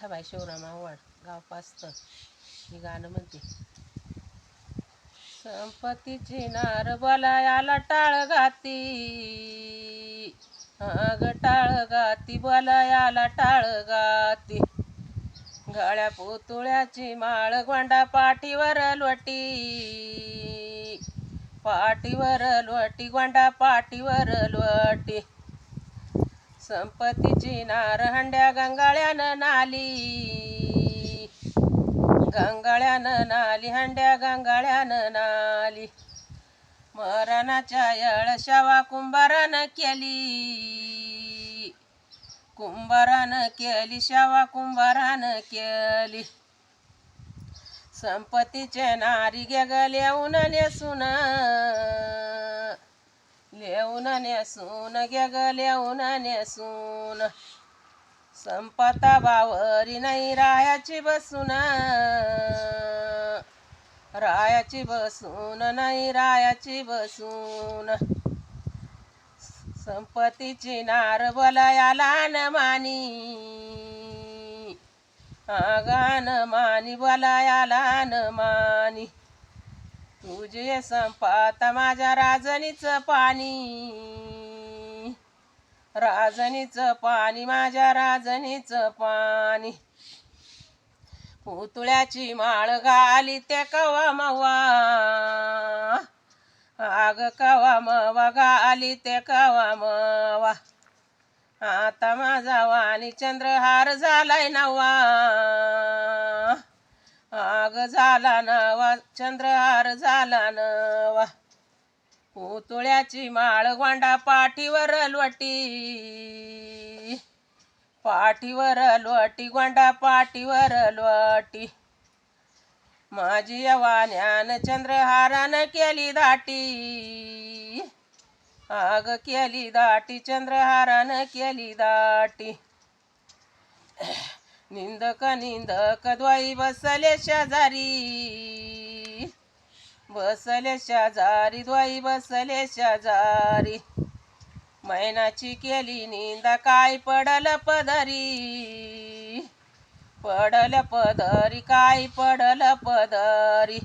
विठाबाई शिवराम आव्हाड, गाव पास्त. मी गाणं म्हणते. संपत्तीची नार बोलायाला टाळ गाती, अग टाळ गाती, बोलायाला टाळ गाती. गळ्या पुतळ्याची माळ, गोंडा पाठीवर लोटी, पाठीवर लोटी, गोंडा पाठीवर लोटी. संपत्तीची नार हंड्या गंगाळ्यानं नाली, गंगाळ्यानं नाली, हंड्या गंगाळ्यानं नाली. मरणाच्या येळ शावा कुंभारानं केली, कुंभारानं केली, शावा कुंभारानं केली. संपत्तीचे नारी गे ग लेऊन नेसून, लेऊन नेसून, गे ग लेऊन नेसून. संपता बावरी नाही रायाची बसून, रायाची बसून, नाही रायाची बसून. संपत्तीची नार बोलायाला न मानी, गान मानी, बोलायाला न मानी. तुझे संपाता माझ्या राजनीचं पाणी, राजनीचं पाणी, माझ्या राजनीचं पाणी. पुतळ्याची माळ घाली ते कवा मवा, आग कवा मवा घाली ते कवा मवा. आता माझा वाणी चंद्रहार झालाय नवा, आग झाला नवा, चंद्रहार झाला नवा. पुतळ्याची माळ गोंडा पाठीवर लोटी, पाठीवर लोटी, गोंडा पाठीवर लोटी. माझी वाण्यान चंद्रहारानं केली दाटी, आग केली दाटी, चंद्रहारानं केली दाटी. निंदक निंदक द्वाई बसले शेजारी, बसले शेजारी, द्वाई बसले शेजारी. मैनाची केली निंदा काय पडल पदरी, पडल पदरी, काय पडल पदरी.